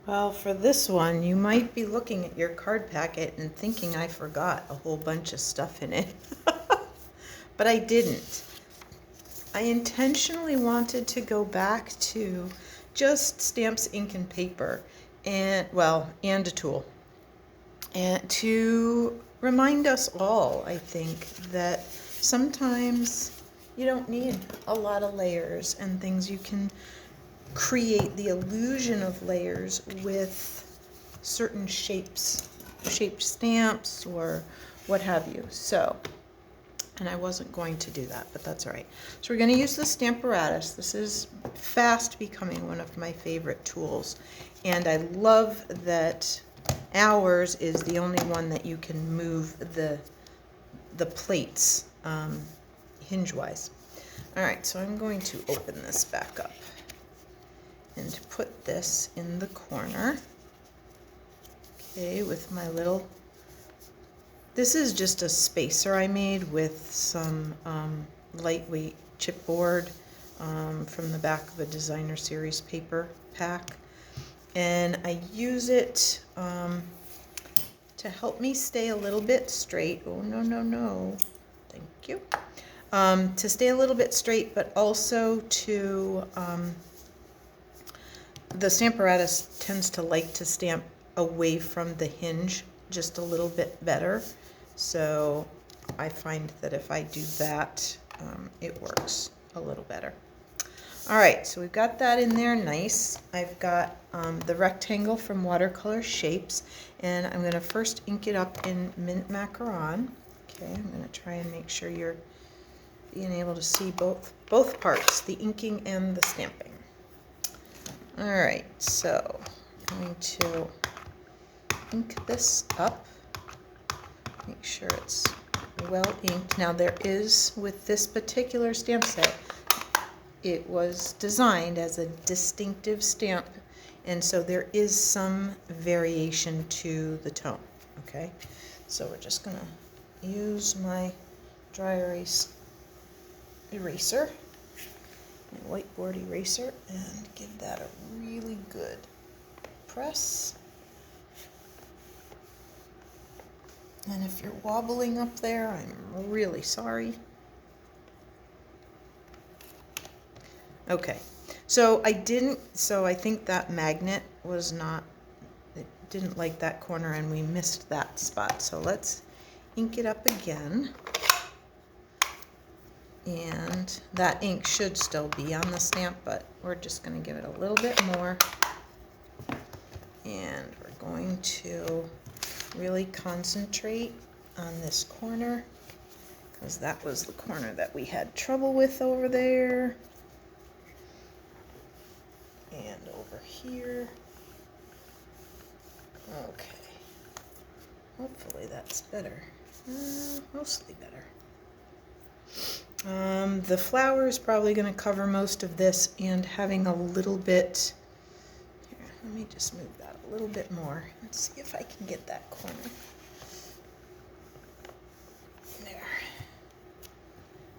Well, for this one, you might be looking at your card packet and thinking I forgot a whole bunch of stuff in it. But I didn't. I intentionally wanted to go back to just stamps, ink, and paper, and, well, and a tool. And to remind us all, I think, that sometimes you don't need a lot of layers and things. You can create the illusion of layers with certain shapes, shaped stamps or what have you. So, and I wasn't going to do that, but that's all right. So we're going to use the Stamparatus. This is fast becoming one of my favorite tools. And I love that ours is the only one that you can move the plates hinge-wise. All right, so I'm going to open this back up and put this in the corner. Okay, with my little, this is just a spacer I made with some lightweight chipboard from the back of a designer series paper pack. And I use it to help me stay a little bit straight. Oh, no, no, no. Thank you. To stay a little bit straight, but also to, the Stamparatus tends to like to stamp away from the hinge just a little bit better. So I find that if I do that, it works a little better. All right, so we've got that in there, nice. I've got the rectangle from Watercolor Shapes, and I'm gonna first ink it up in Mint Macaron. Okay, I'm gonna try and make sure you're being able to see both parts, the inking and the stamping. All right, so I'm going to ink this up, make sure it's well inked. Now there is, with this particular stamp set, it was designed as a distinctive stamp, and so there is some variation to the tone, okay? So we're just gonna use my dry erase eraser, my whiteboard eraser, and give that a really good press. And if you're wobbling up there, I'm really sorry. Okay, so I think that magnet was not, it didn't like that corner and we missed that spot. So let's ink it up again. And that ink should still be on the stamp, but we're just going to give it a little bit more. And we're going to really concentrate on this corner, because that was the corner that we had trouble with over there. And over here. Okay. Hopefully that's better. Mostly better. The flower is probably going to cover most of this, and having a little bit, here, let me just move that a little bit more. Let's see if I can get that corner.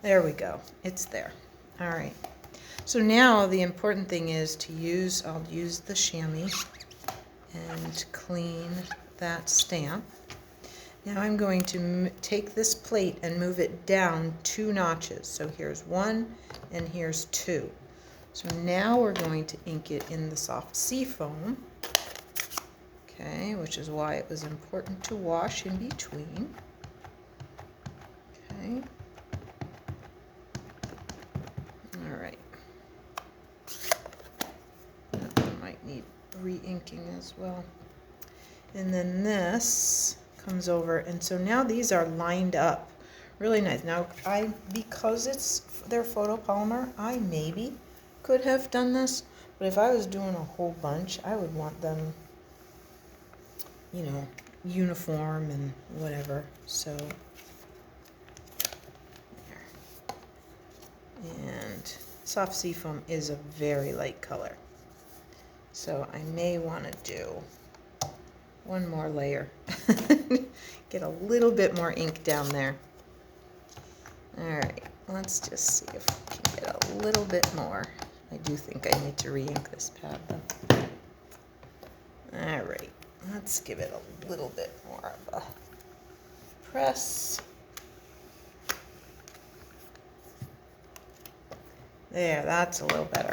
There we go. It's there. All right. So now the important thing is to use, I'll use the chamois and clean that stamp. Now I'm going to take this plate and move it down 2 notches. So here's 1 and here's 2. So now we're going to ink it in the soft Seafoam, okay, which is why it was important to wash in between. Okay. All right. That one might need re-inking as well. And then this comes over, and so now these are lined up really nice. Now because they're photopolymer, I maybe could have done this, but if I was doing a whole bunch, I would want them, you know, uniform and whatever. So there. And soft Seafoam is a very light color, so I may want to do one more layer. Get a little bit more ink down there. All right, let's just see if we can get a little bit more. I do think I need to re-ink this pad though. All right, let's give it a little bit more of a press. There, that's a little better.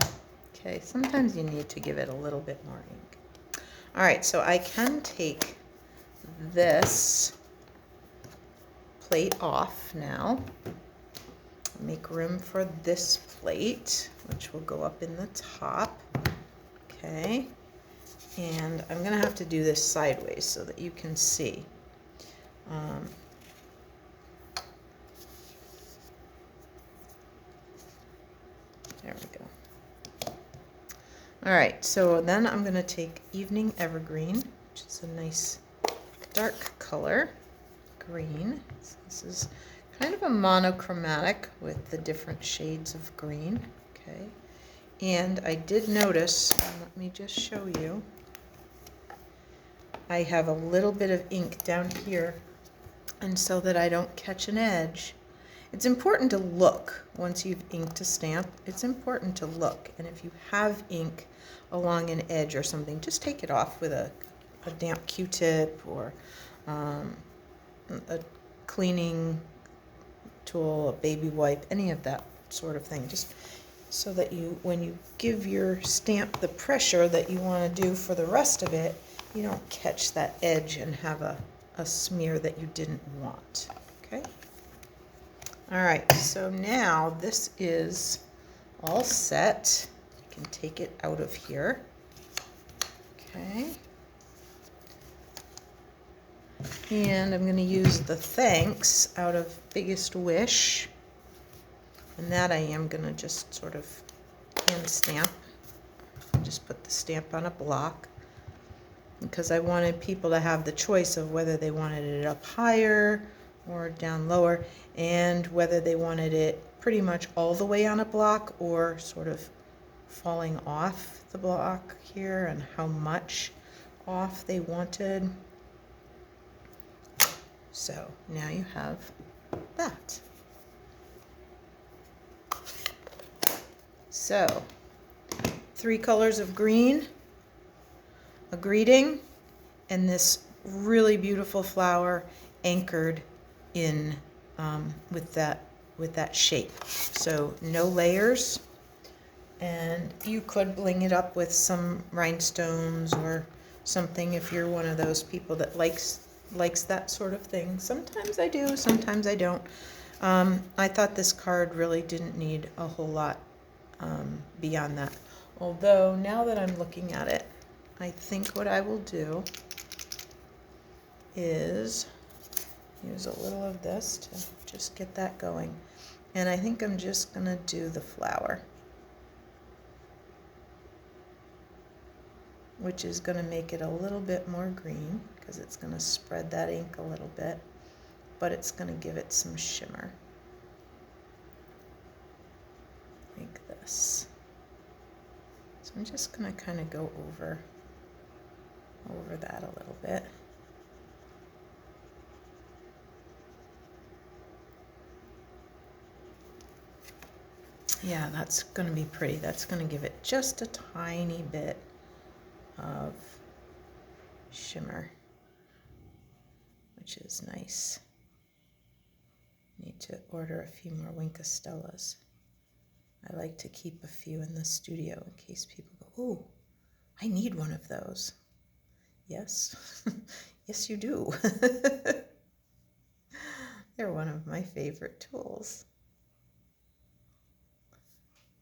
Okay, sometimes you need to give it a little bit more ink. All right, so I can take this plate off now. Make room for this plate, which will go up in the top. Okay, and I'm gonna have to do this sideways so that you can see. There we go. All right, so then I'm gonna take Evening Evergreen, which is a nice dark color, green. So this is kind of a monochromatic with the different shades of green, okay? And I did notice, let me just show you, I have a little bit of ink down here, and so that I don't catch an edge, it's important to look once you've inked a stamp. It's important to look, and if you have ink along an edge or something, just take it off with a damp Q-tip or a cleaning tool, a baby wipe, any of that sort of thing, just so that you, when you give your stamp the pressure that you want to do for the rest of it, you don't catch that edge and have a smear that you didn't want. Okay? All right, so now this is all set. You can take it out of here. Okay. And I'm going to use the thanks out of Biggest Wish. And that I am going to just sort of hand stamp. Just put the stamp on a block. Because I wanted people to have the choice of whether they wanted it up higher or down lower, and whether they wanted it pretty much all the way on a block or sort of falling off the block here, and how much off they wanted. So now you have that. So 3 colors of green, a greeting, and this really beautiful flower anchored in with that shape. So no layers, and you could bling it up with some rhinestones or something if you're one of those people that likes that sort of thing. Sometimes I do, sometimes I don't. I thought this card really didn't need a whole lot beyond that. Although now that I'm looking at it, I think what I will do is use a little of this to just get that going. And I think I'm just going to do the flower, which is going to make it a little bit more green because it's going to spread that ink a little bit, but it's going to give it some shimmer like this. So I'm just going to kind of go over that a little bit. Yeah, that's going to be pretty. That's going to give it just a tiny bit of shimmer, which is nice. Need to order a few more Wink-A-Stellas. I like to keep a few in the studio in case people go, "Oh, I need one of those." Yes, yes you do. They're one of my favorite tools.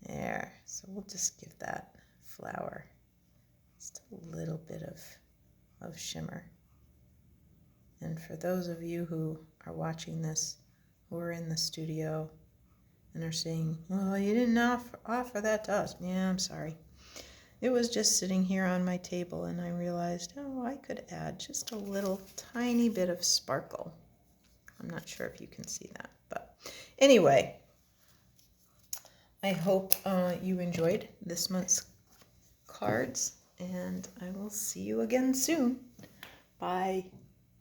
There, so we'll just give that flower just a little bit of shimmer. And for those of you who are watching this, who are in the studio and are saying, "Oh, you didn't offer that to us." Yeah, I'm sorry. It was just sitting here on my table and I realized, oh, I could add just a little tiny bit of sparkle. I'm not sure if you can see that, but anyway, I hope you enjoyed this month's cards, and I will see you again soon. Bye.